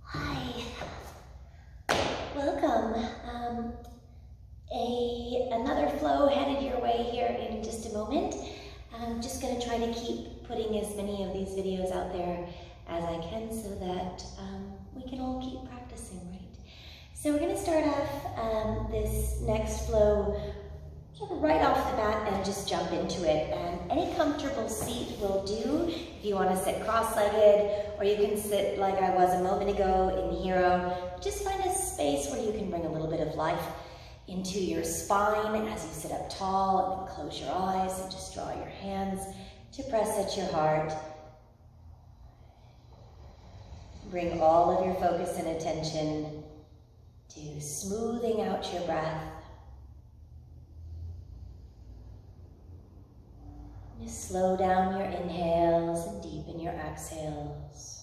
Hi. Welcome. Another flow headed your way here in just a moment. I'm just going to try to keep putting as many of these videos out there as I can so that we can all keep practicing, right? So we're going to start off this next flow sort of right off the bat and just jump into it. And any comfortable seat will do. If you want to sit cross-legged, or you can sit like I was a moment ago in Hero. Just find a space where you can bring a little bit of life into your spine as you sit up tall, and then close your eyes and just draw your hands to press at your heart. Bring all of your focus and attention to smoothing out your breath. Just slow down your inhales and deepen your exhales.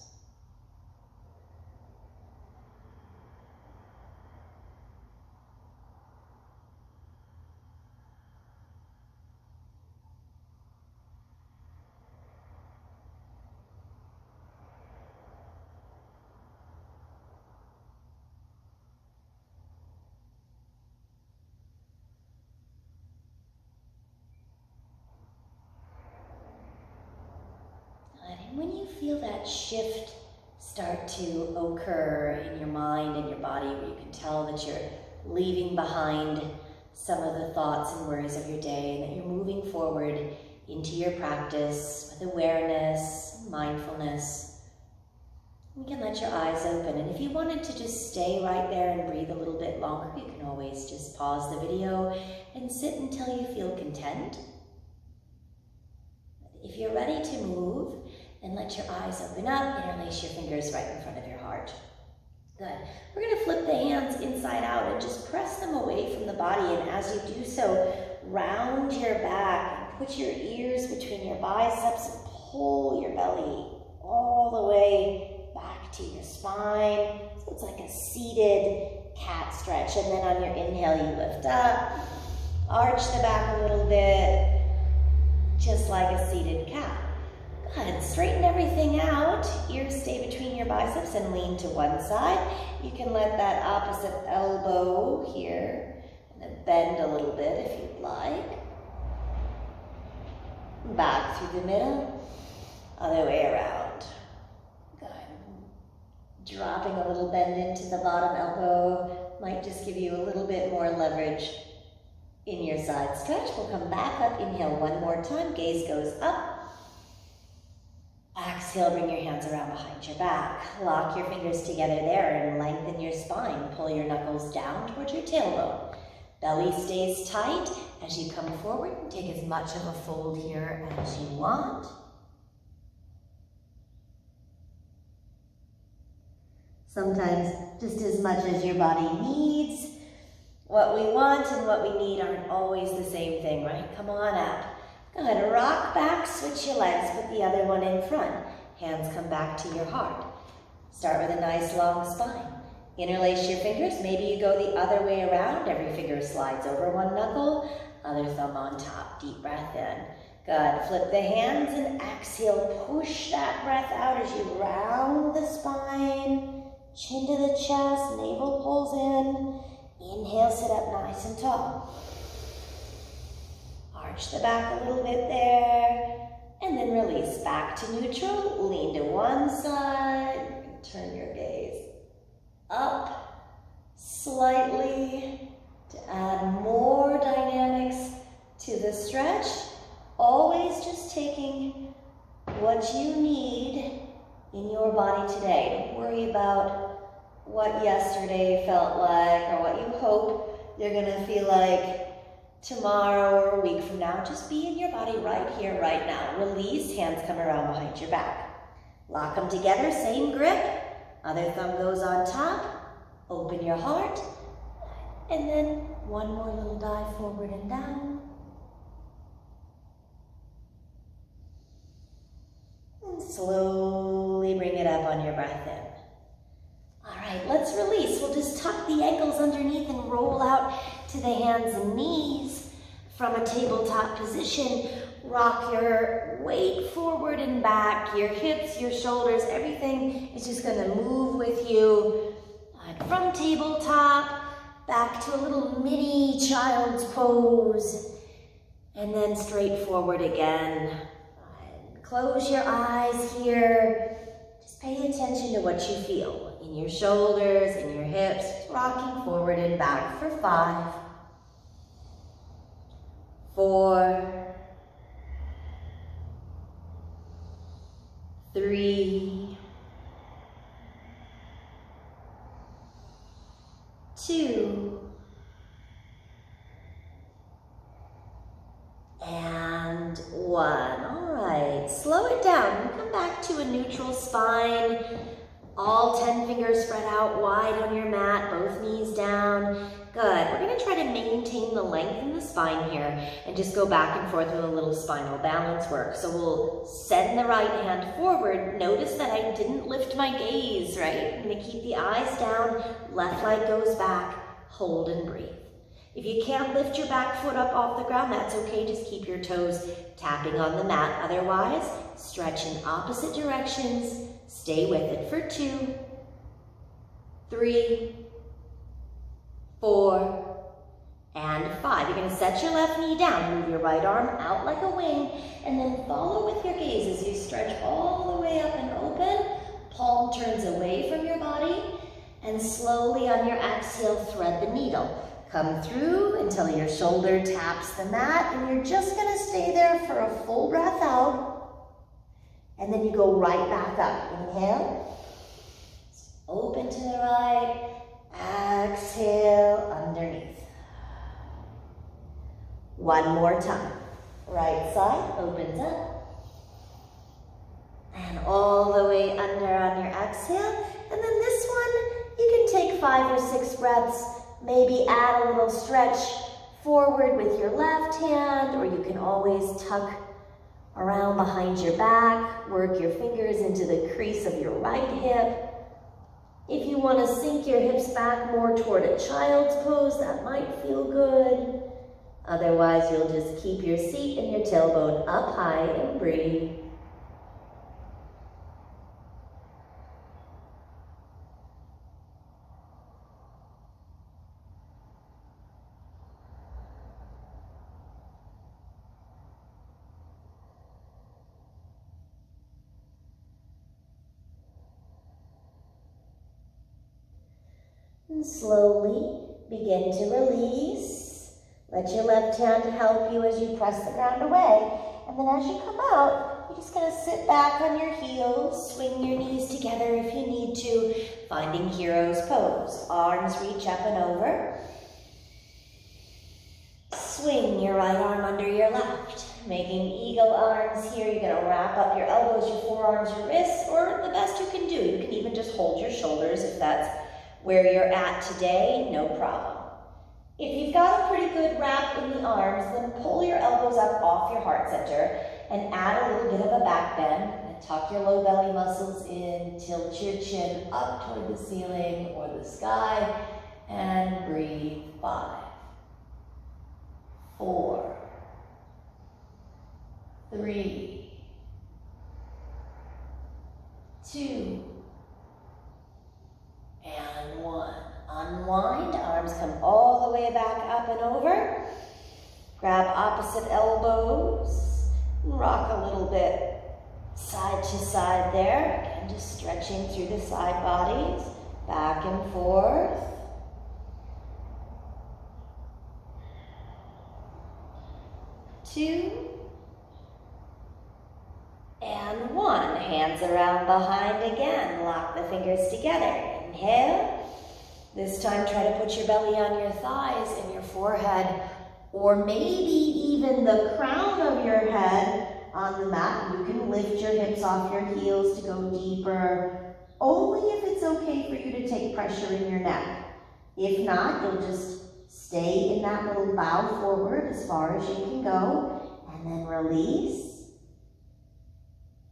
And when you feel that shift start to occur in your mind and your body, where you can tell that you're leaving behind some of the thoughts and worries of your day, and that you're moving forward into your practice with awareness, mindfulness, you can let your eyes open. And if you wanted to just stay right there and breathe a little bit longer, you can always just pause the video and sit until you feel content. If you're ready to move, then let your eyes open up, interlace your fingers right in front of your heart. Good. We're going to flip the hands inside out and just press them away from the body. And as you do so, round your back, put your ears between your biceps and pull your belly all the way back to your spine. So it's like a seated cat stretch. And then on your inhale, you lift up, arch the back a little bit, just like a seated cat. Good. Straighten everything out. Ears stay between your biceps and lean to one side. You can let that opposite elbow here and then bend a little bit if you'd like. Back through the middle, other way around. Good. Dropping a little bend into the bottom elbow might just give you a little bit more leverage in your side stretch. We'll come back up. Inhale one more time. Gaze goes up. Exhale, bring your hands around behind your back. Lock your fingers together there and lengthen your spine. Pull your knuckles down towards your tailbone. Belly stays tight as you come forward. Take as much of a fold here as you want. Sometimes just as much as your body needs. What we want and what we need aren't always the same thing, right? Come on up. Go ahead, rock back, switch your legs, put the other one in front. Hands come back to your heart. Start with a nice long spine. Interlace your fingers. Maybe you go the other way around. Every finger slides over one knuckle, other thumb on top. Deep breath in. Good. Flip the hands and exhale. Push that breath out as you round the spine. Chin to the chest, navel pulls in. Inhale, sit up nice and tall. Arch the back a little bit there, and then release back to neutral. Lean to one side, turn your gaze up slightly to add more dynamics to the stretch. Always just taking what you need in your body today. Don't worry about what yesterday felt like or what you hope you're gonna feel like tomorrow or a week from now. Just be in your body right here, right now. Release, hands come around behind your back. Lock them together, same grip. Other thumb goes on top. Open your heart. And then one more little dive forward and down. And slowly bring it up on your breath in. All right, let's release. We'll just tuck the ankles underneath and roll out to the hands and knees. From a tabletop position, rock your weight forward and back, your hips, your shoulders, everything is just gonna move with you. From tabletop, back to a little mini child's pose, and then straight forward again. Close your eyes here. Just pay attention to what you feel in your shoulders, in your hips, rocking forward and back for 5, 4, 3, 2, and 1. All right, slow it down. You come back to a neutral spine. All 10 fingers spread out wide on your mat, both knees down. Good. We're going to try to maintain the length in the spine here and just go back and forth with a little spinal balance work. So we'll send the right hand forward. Notice that I didn't lift my gaze, right? I'm going to keep the eyes down. Left leg goes back. Hold and breathe. If you can't lift your back foot up off the ground, that's okay. Just keep your toes tapping on the mat. Otherwise, stretch in opposite directions. Stay with it for 2, 3, 4, and 5. You're going to set your left knee down. Move your right arm out like a wing, and then follow with your gaze as you stretch all the way up and open. Palm turns away from your body, and slowly on your exhale, thread the needle. Come through until your shoulder taps the mat, and you're just going to stay there for a full breath out. And then you go right back up. Inhale, open to the right, exhale underneath. One more time. Right side opens up. And all the way under on your exhale. And then this one, you can take 5 or 6 breaths, maybe add a little stretch forward with your left hand, or you can always tuck around behind your back, work your fingers into the crease of your right hip. If you want to sink your hips back more toward a child's pose, that might feel good. Otherwise, you'll just keep your seat and your tailbone up high and breathe. And slowly begin to release. Let your left hand help you as you press the ground away. And then as you come out, you're just going to sit back on your heels, swing your knees together if you need to, finding hero's pose. Arms reach up and over. Swing your right arm under your left, making eagle arms here. You're going to wrap up your elbows, your forearms, your wrists, or the best you can do. You can even just hold your shoulders if that's where you're at today, no problem. If you've got a pretty good wrap in the arms, then pull your elbows up off your heart center and add a little bit of a back bend. And tuck your low belly muscles in, tilt your chin up toward the ceiling or the sky, and breathe. 5, 4, 3, 2, and 1. Unwind, arms come all the way back up and over. Grab opposite elbows, rock a little bit side to side there. Again, just stretching through the side bodies, back and forth. 2, and 1. Hands around behind again. Lock the fingers together. Inhale. This time try to put your belly on your thighs and your forehead, or maybe even the crown of your head on the mat. You can lift your hips off your heels to go deeper, only if it's okay for you to take pressure in your neck. If not, you'll just stay in that little bow forward as far as you can go, and then release.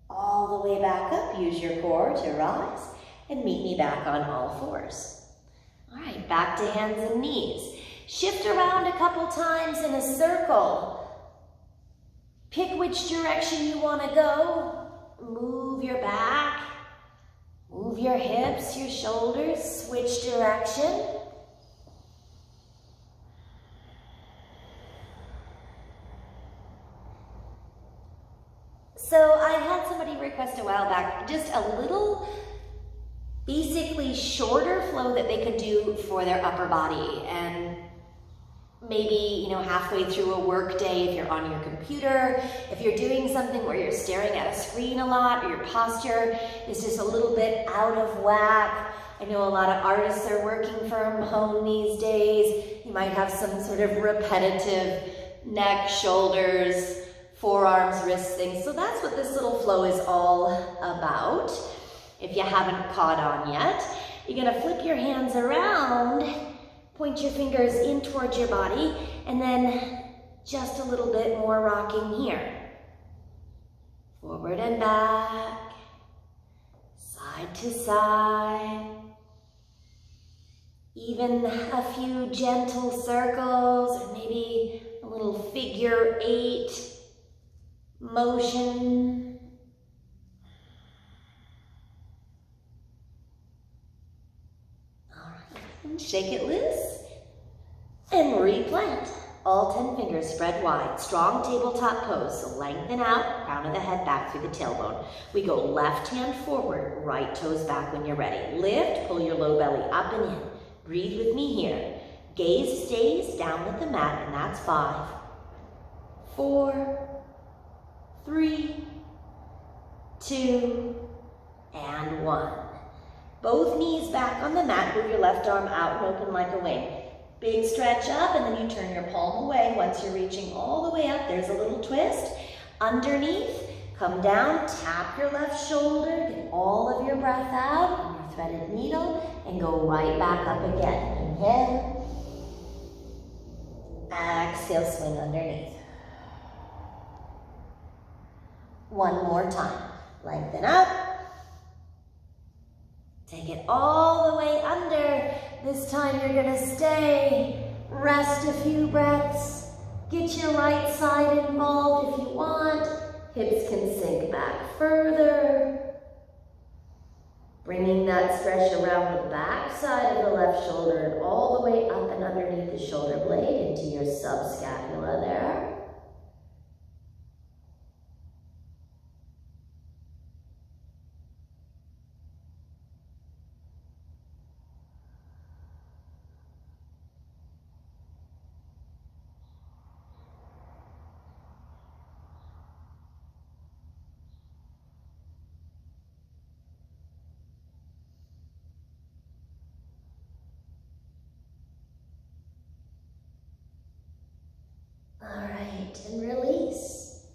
All the way back up. Use your core to rise, and meet me back on all fours. All right, back to hands and knees. Shift around a couple times in a circle. Pick which direction you want to go. Move your back. Move your hips, your shoulders. Switch direction. So I had somebody request a while back just a little basically shorter flow that they could do for their upper body, and maybe, you know, halfway through a work day, if you're on your computer, if you're doing something where you're staring at a screen a lot, or your posture is just a little bit out of whack. I know a lot of artists are working from home these days. You might have some sort of repetitive neck, shoulders, forearms, wrists things. So that's what this little flow is all about. If you haven't caught on yet, you're gonna flip your hands around, point your fingers in towards your body, and then just a little bit more rocking here. Forward and back, side to side. Even a few gentle circles, or maybe a little figure 8 motion. All right, shake it loose and replant. All 10 fingers spread wide. Strong tabletop pose. So lengthen out, crown of the head back through the tailbone. We go left hand forward, right toes back when you're ready. Lift, pull your low belly up and in. Breathe with me here. Gaze stays down with the mat, and that's 5, 4, 3, 2, and 1. Both knees back on the mat. Move your left arm out and open like a wing. Big stretch up, and then you turn your palm away. Once you're reaching all the way up, there's a little twist. Underneath, come down, tap your left shoulder, get all of your breath out on your threaded needle, and go right back up again. Inhale. Exhale, swing underneath. One more time. Lengthen up. Take it all the way under. This time you're gonna stay. Rest a few breaths. Get your right side involved if you want. Hips can sink back further. Bringing that stretch around the back side of the left shoulder and all the way up and underneath the shoulder blade into your subscapula there. And release.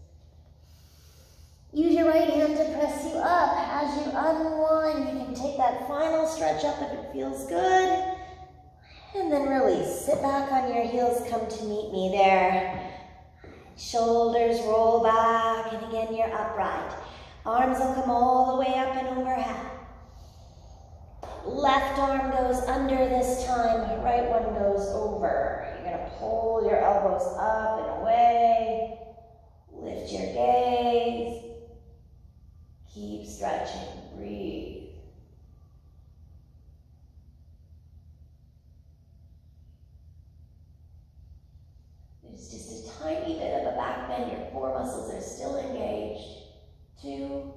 Use your right hand to press you up. As you unwind, you can take that final stretch up if it feels good. And then release. Sit back on your heels, come to meet me there. Shoulders roll back, and again you're upright. Arms will come all the way up and overhead. Left arm goes under this time, right one goes over. You're gonna pull your elbows up and away. Lift your gaze. Keep stretching, breathe. There's just a tiny bit of a back bend. Your core muscles are still engaged. 2,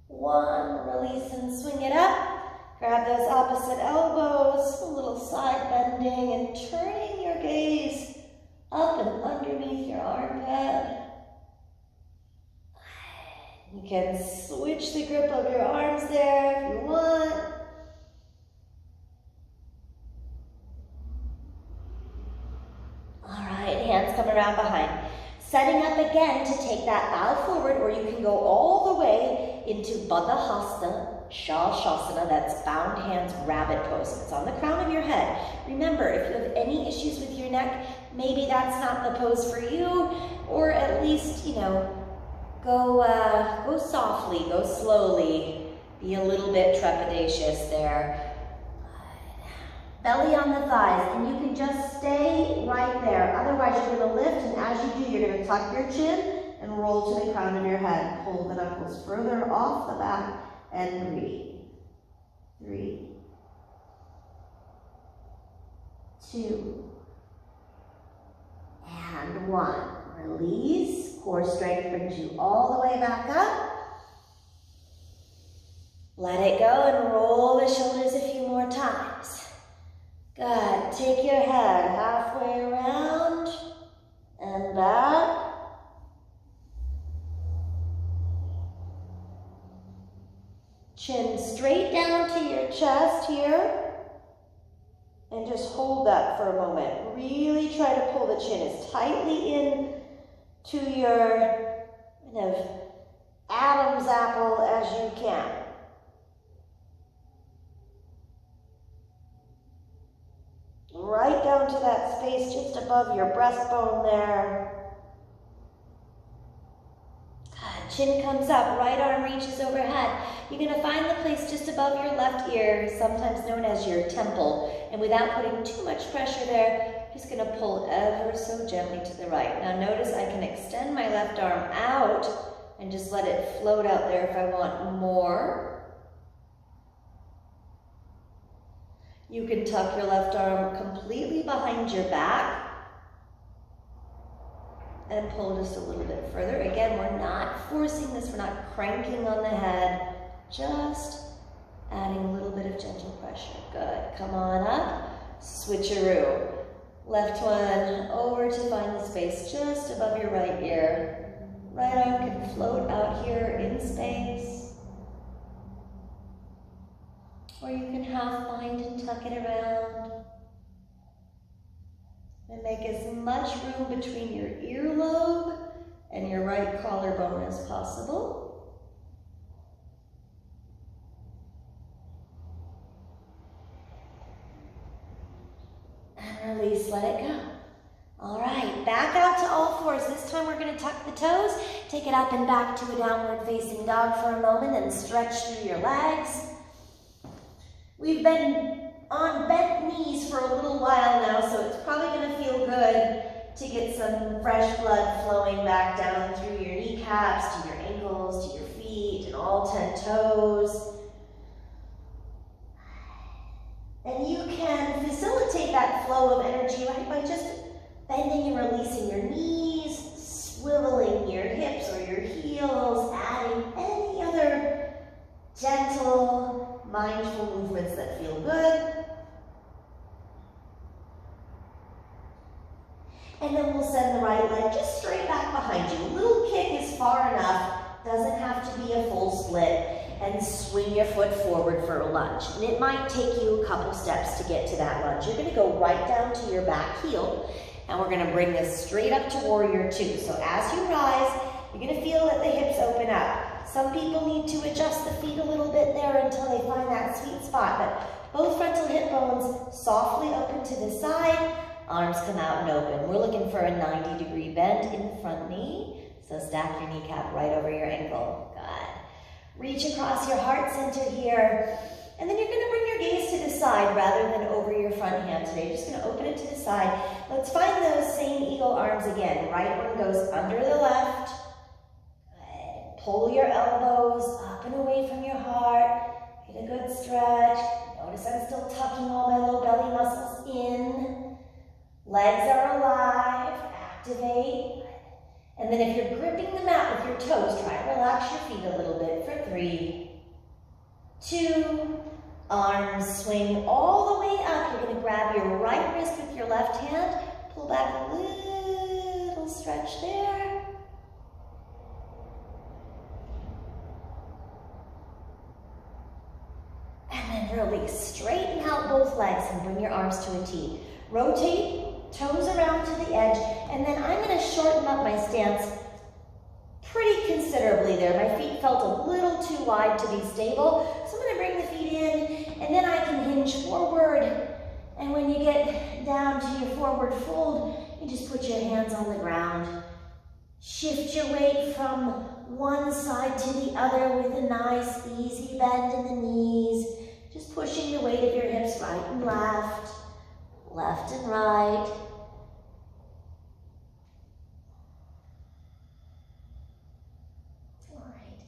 1, release and swing it up. Grab those opposite elbows, a little side bending and turning your gaze up and underneath your armpit. You can switch the grip of your arms there if you want. All right, hands come around behind. Setting up again to take that bow forward, or you can go all the way into Baddha Hasta, Shalshasana, that's bound hands, rabbit pose. It's on the crown of your head. Remember, if you have any issues with your neck, maybe that's not the pose for you, or at least, you know, go softly, go slowly, be a little bit trepidatious there. belly on the thighs, and you can just stay right there. Otherwise, you're going to lift, and as you do, you're going to tuck your chin and roll to the crown of your head. Pull the knuckles further off the back and breathe. 3, 2, and 1. Release. Core strength brings you all the way back up. Let it go and roll the shoulders a few more times. Good. Take your head halfway around and back. Chin straight down to your chest here. And just hold that for a moment. Really try to pull the chin as tightly in to your kind of Adam's apple as you can. Right down to that space just above your breastbone there. Good. Chin comes up, right arm reaches overhead. You're going to find the place just above your left ear, sometimes known as your temple. And without putting too much pressure there, just going to pull ever so gently to the right. Now notice I can extend my left arm out and just let it float out there if I want more. You can tuck your left arm completely behind your back and pull just a little bit further. Again, we're not forcing this, we're not cranking on the head, just adding a little bit of gentle pressure. Good. Come on up, switcheroo. Left one over to find the space just above your right ear. Right arm can float out here in space. Or you can half bind and tuck it around. And make as much room between your earlobe and your right collarbone as possible. And release, let it go. All right, back out to all fours. This time we're going to tuck the toes, take it up and back to a downward facing dog for a moment and stretch through your legs. We've been on bent knees for a little while now, so it's probably going to feel good to get some fresh blood flowing back down through your kneecaps, to your ankles, to your feet, and all 10 toes. And you can facilitate that flow of energy right by just bending and releasing your knees, swiveling your hips or your heels, adding any other gentle, mindful movements that feel good. And then we'll send the right leg just straight back behind you. A little kick is far enough, doesn't have to be a full split, and swing your foot forward for a lunge. And it might take you a couple steps to get to that lunge. You're going to go right down to your back heel, and we're going to bring this straight up to warrior two. So as you rise, you're going to feel that the hips open up. Some people need to adjust the feet a little bit there until they find that sweet spot, but both frontal hip bones softly open to the side, arms come out and open. We're looking for a 90-degree bend in the front knee, so stack your kneecap right over your ankle. Good. Reach across your heart center here, and then you're going to bring your gaze to the side rather than over your front hand today. Just going to open it to the side. Let's find those same eagle arms again. Right one goes under the left. Good. Pull your elbows up and away from your heart. Get a good stretch. Notice I'm still tucking all my low belly muscles in. Legs are alive. Activate. And then if you're gripping the mat with your toes, try to relax your feet a little bit for 3, 2, arms swing all the way up. You're going to grab your right wrist with your left hand, pull back a little stretch there. And then release. Straighten out both legs and bring your arms to a T. Rotate. Toes around to the edge, and then I'm going to shorten up my stance pretty considerably there. My feet felt a little too wide to be stable, so I'm going to bring the feet in, and then I can hinge forward, and when you get down to your forward fold, you just put your hands on the ground. Shift your weight from one side to the other with a nice, easy bend in the knees, just pushing the weight of your hips right and left. left and right. All right.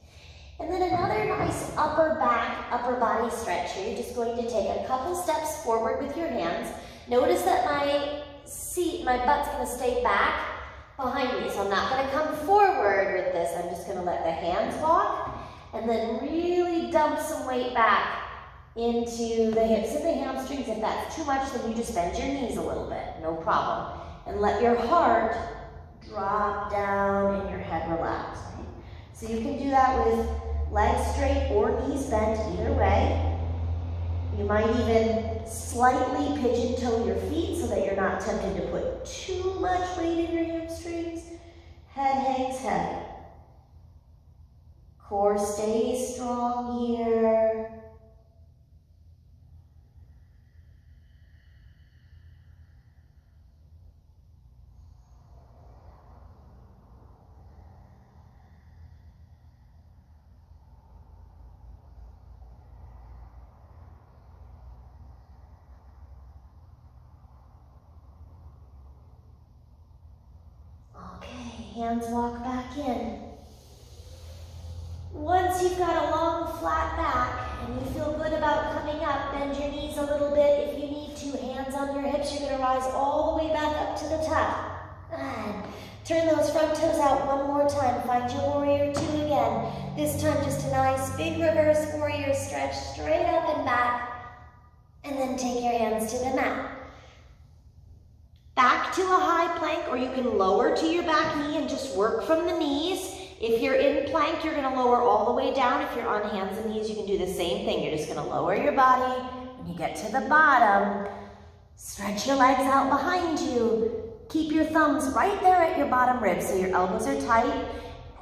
And then another nice upper back, upper body stretch here. You're just going to take a couple steps forward with your hands. Notice that my butt's going to stay back behind me, so I'm not going to come forward with this. I'm just going to let the hands walk and then really dump some weight back into the hips and the hamstrings. If that's too much, then you just bend your knees a little bit, no problem. And let your heart drop down and your head relax. Right? So you can do that with legs straight or knees bent, either way. You might even slightly pigeon toe your feet so that you're not tempted to put too much weight in your hamstrings. Head hangs heavy. Core stays strong here. Hands walk back in. Once you've got a long, flat back and you feel good about coming up, bend your knees a little bit. If you need to, hands on your hips, you're going to rise all the way back up to the top. And turn those front toes out one more time. Find your warrior two again. This time just a nice big reverse warrior stretch straight up and back. And then take your hands to the mat. Back to a high plank, or you can lower to your back knee and just work from the knees. If you're in plank, you're going to lower all the way down. If you're on hands and knees, you can do the same thing. You're just going to lower your body. When you get to the bottom, stretch your legs out behind you. Keep your thumbs right there at your bottom ribs so your elbows are tight.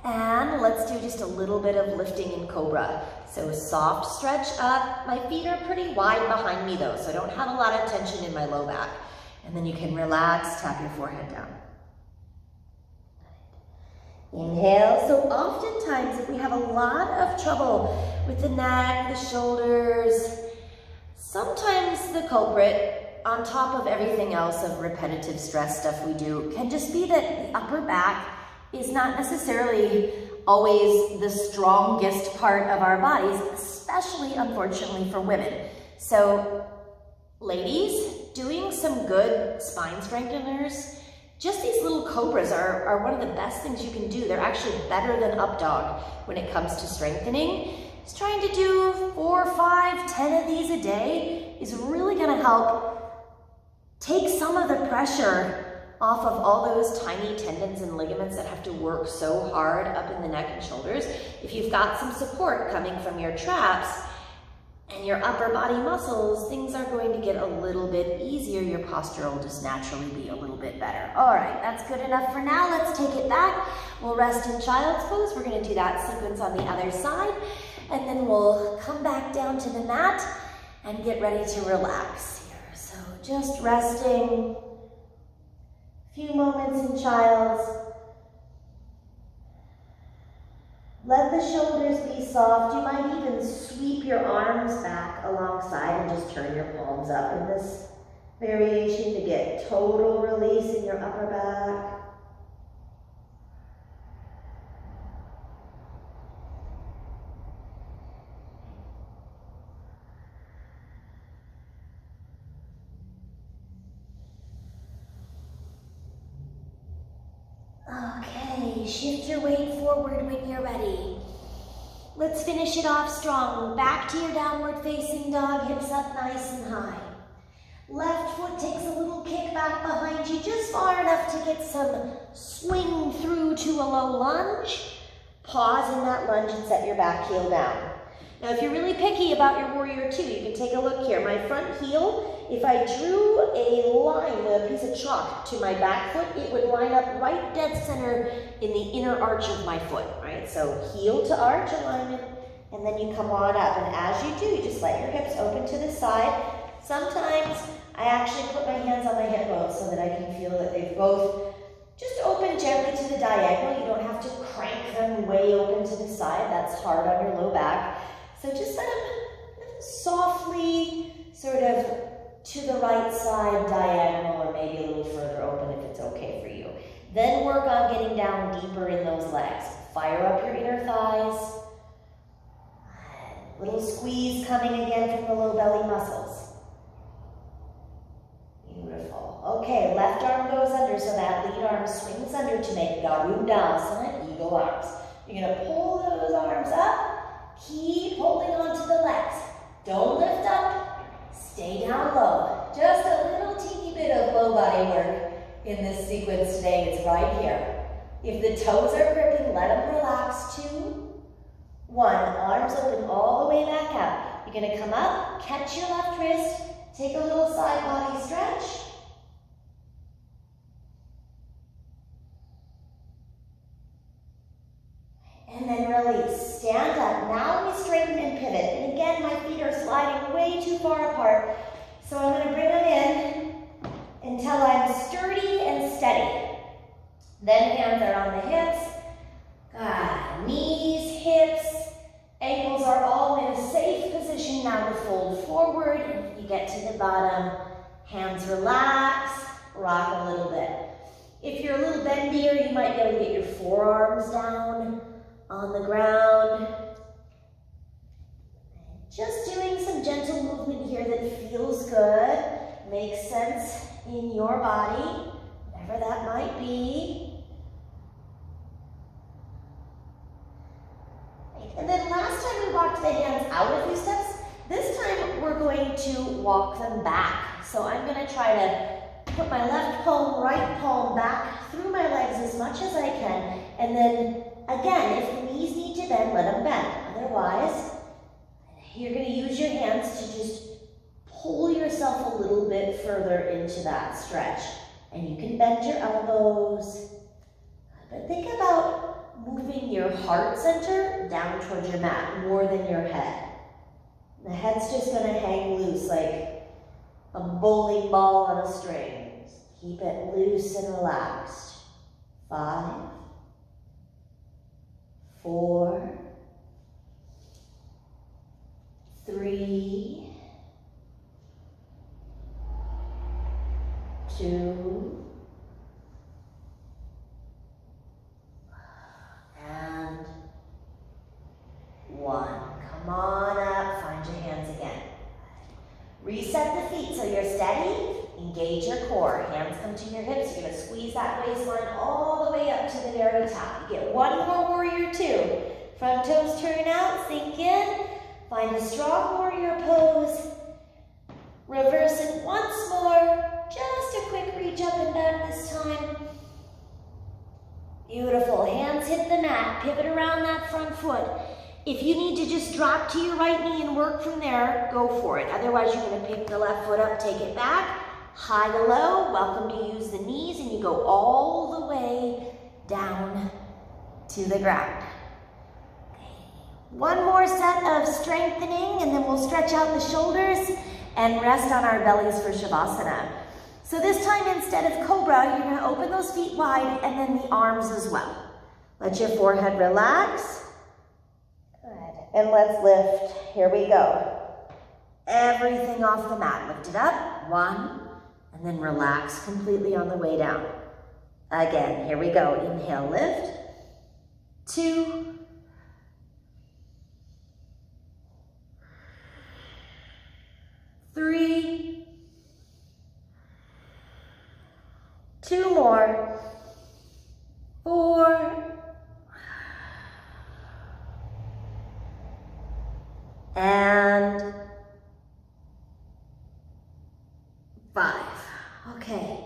And let's do just a little bit of lifting in Cobra. So soft stretch up. My feet are pretty wide behind me though, so I don't have a lot of tension in my low back. And then you can relax, tap your forehead down. Inhale. So oftentimes if we have a lot of trouble with the neck, the shoulders, sometimes the culprit, on top of everything else of repetitive stress stuff we do, can just be that the upper back is not necessarily always the strongest part of our bodies, especially unfortunately for women. So ladies, doing some good spine strengtheners, just these little cobras are one of the best things you can do. They're actually better than up dog when it comes to strengthening. Just trying to do 4, 5, 10 of these a day is really gonna help take some of the pressure off of all those tiny tendons and ligaments that have to work so hard up in the neck and shoulders. If you've got some support coming from your traps and your upper body muscles, things are going to get a little bit easier. Your posture will just naturally be a little bit better. All right, that's good enough for now. Let's take it back. We'll rest in child's pose. We're gonna do that sequence on the other side, and then we'll come back down to the mat and get ready to relax here. So just resting, a few moments in child's. Let the shoulders be soft. You might even sweep your arms back alongside and just turn your palms up in this variation to get total release in your upper back. Okay, shift your weight forward when you're ready. Let's finish it off strong. Back to your downward facing dog, hips up nice and high. Left foot takes a little kick back behind you, just far enough to get some swing through to a low lunge. Pause in that lunge and set your back heel down. Now, if you're really picky about your warrior two, you can take a look here. My front heel, if I drew a line with a piece of chalk to my back foot, it would line up right dead center in the inner arch of my foot, right? So heel to arch alignment, and then you come on up. And as you do, you just let your hips open to the side. Sometimes I actually put my hands on my hip bones so that I can feel that they've both just open gently to the diagonal. You don't have to crank them way open to the side. That's hard on your low back. So just let them softly sort of to the right side diagonal or maybe a little further open if it's okay for you. Then work on getting down deeper in those legs. Fire up your inner thighs. Little squeeze coming again from the low belly muscles. Beautiful. Okay, left arm goes under, so that lead arm swings under to make Garudasana, eagle arms. You're gonna pull those arms up, keep holding on to the legs. Don't lift up, stay down low. Just a little teeny bit of low body work in this sequence today. It's right here. If the toes are gripping, let them relax. 2, 1, arms open all the way back out. You're gonna come up, catch your left wrist, take a little side body stretch. And then release, stand up. Now we straighten and pivot. And again, my feet are sliding way too far apart. So I'm gonna bring them in until I'm sturdy and steady. Then hands are on the hips. Good. Knees, hips, ankles are all in a safe position now to fold forward. And if you get to the bottom, hands relax, rock a little bit. If you're a little bendier, you might be able to get your forearms down on the ground. Just doing some gentle movement here that feels good, makes sense in your body, whatever that might be. And then last time we walked the hands out a few steps. This time we're going to walk them back. So I'm going to try to put my left palm, right palm back through my legs as much as I can. And then again, if the knees need to bend, let them bend. Otherwise, you're going to use your hands to just pull yourself a little bit further into that stretch. And you can bend your elbows. But think about moving your heart center down towards your mat more than your head. The head's just going to hang loose like a bowling ball on a string. Keep it loose and relaxed. 5, 4, 3, 2, and 1. Come on up, find your hands again. Reset the feet so you're steady. Engage your core. Hands come to your hips. You're going to squeeze that waistline all the way up to the very top. You get one more warrior 2. Front toes turn out, sink in. Find a strong warrior pose. Reverse it once more. Just a quick reach up and down this time. Beautiful. Hands hit the mat. Pivot around that front foot. If you need to just drop to your right knee and work from there, go for it. Otherwise, you're going to pick the left foot up, take it back. High to low. Welcome to use the knees, and you go all the way down to the ground. One more set of strengthening, and then we'll stretch out the shoulders and rest on our bellies for Shavasana. So this time, instead of Cobra, you're going to open those feet wide and then the arms as well. Let your forehead relax. Good. And let's lift. Here we go. Everything off the mat. Lift it up. 1, and then relax completely on the way down. Again, here we go. Inhale, lift. 2, 3, 2 more, 4, and 5. Okay,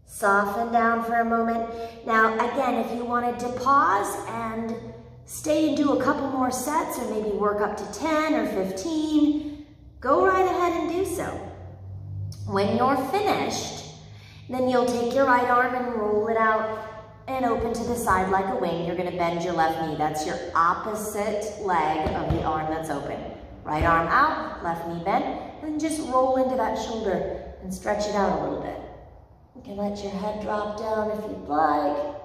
soften down for a moment. Now again, if you wanted to pause and stay and do a couple more sets, or maybe work up to 10 or 15, go right ahead and do so. When you're finished, then you'll take your right arm and roll it out and open to the side like a wing. You're going to bend your left knee. That's your opposite leg of the arm that's open. Right arm out, left knee bent, and just roll into that shoulder and stretch it out a little bit. You can let your head drop down if you'd like.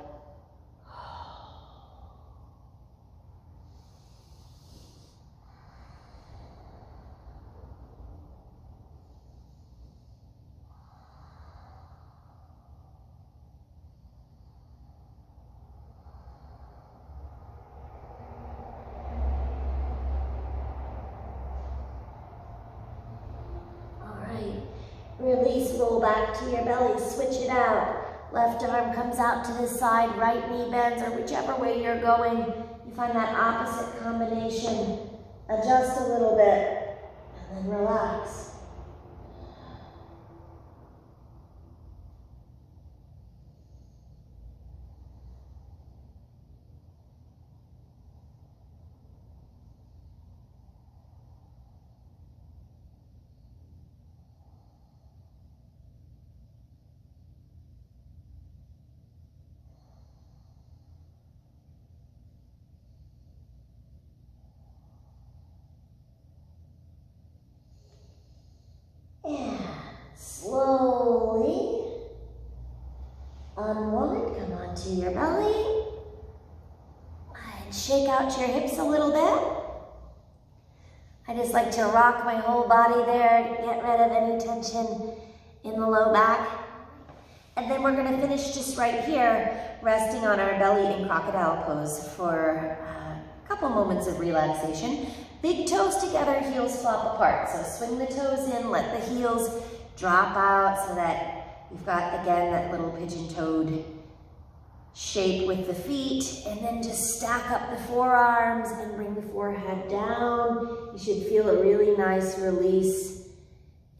release, roll back to your belly, switch it out. Left arm comes out to the side, right knee bends, or whichever way you're going. You find that opposite combination. Adjust a little bit, and then relax. And slowly unwind, come onto your belly, and shake out your hips a little bit. I just like to rock my whole body there to get rid of any tension in the low back. And then we're gonna finish just right here, resting on our belly in crocodile pose for a couple moments of relaxation. Big toes together, heels flop apart. So swing the toes in, let the heels drop out so that you've got, again, that little pigeon-toed shape with the feet. And then just stack up the forearms and bring the forehead down. You should feel a really nice release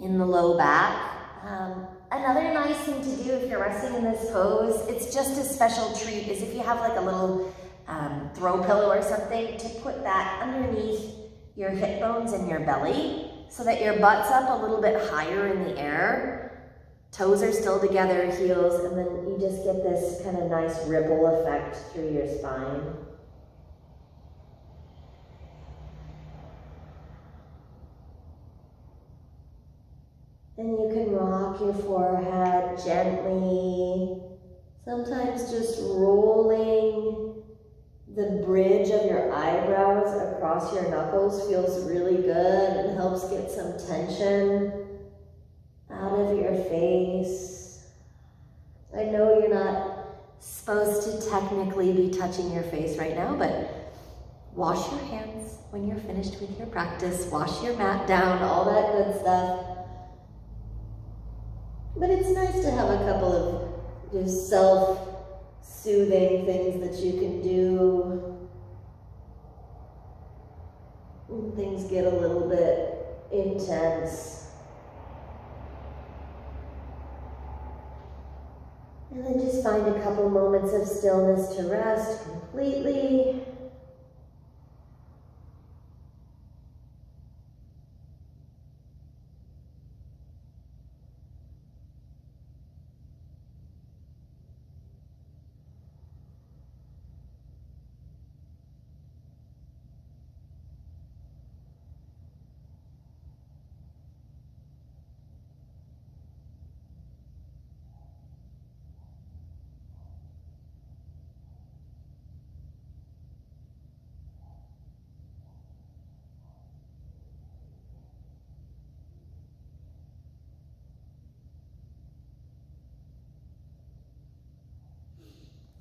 in the low back. Another nice thing to do if you're resting in this pose, it's just a special treat, is if you have like a little throw pillow or something, to put that underneath your hip bones and your belly so that your butt's up a little bit higher in the air. Toes are still together, heels, and then you just get this kind of nice ripple effect through your spine. Then you can rock your forehead gently, sometimes just rolling the bridge of your eyebrows across your knuckles feels really good and helps get some tension out of your face. I know you're not supposed to technically be touching your face right now, but wash your hands when you're finished with your practice. Wash your mat down, all that good stuff. But it's nice to have a couple of just self-soothing things that you can do when things get a little bit intense. And then just find a couple moments of stillness to rest completely.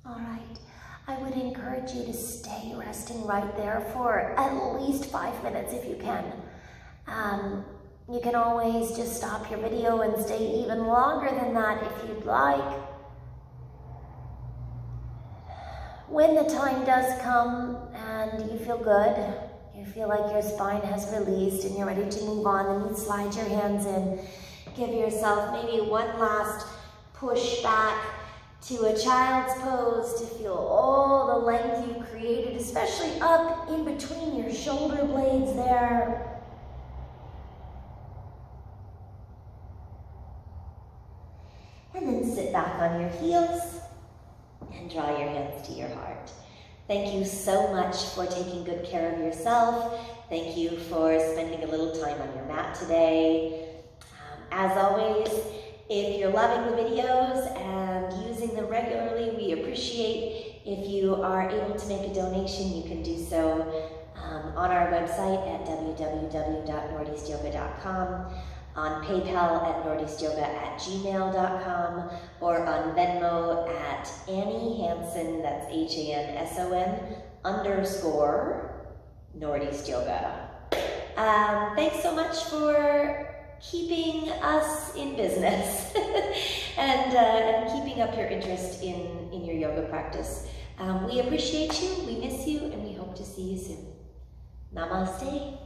All right, I would encourage you to stay resting right there for at least 5 minutes if you can. You can always just stop your video and stay even longer than that if you'd like. When the time does come and you feel good, you feel like your spine has released and you're ready to move on, then you slide your hands in. Give yourself maybe one last push back to a child's pose to feel all the length you created, especially up in between your shoulder blades there. And then sit back on your heels and draw your hands to your heart. Thank you so much for taking good care of yourself. Thank you for spending a little time on your mat today. As always, if you're loving the videos and using them regularly, we appreciate if you are able to make a donation. You can do so on our website at www.nordeastyoga.com, on PayPal at nordeastyoga@gmail.com, or on Venmo at Annie Hanson, that's HANSON_Nordeast Yoga. Thanks so much for keeping us in business and keeping up your interest in your yoga practice. We appreciate you, we miss you, and we hope to see you soon. Namaste.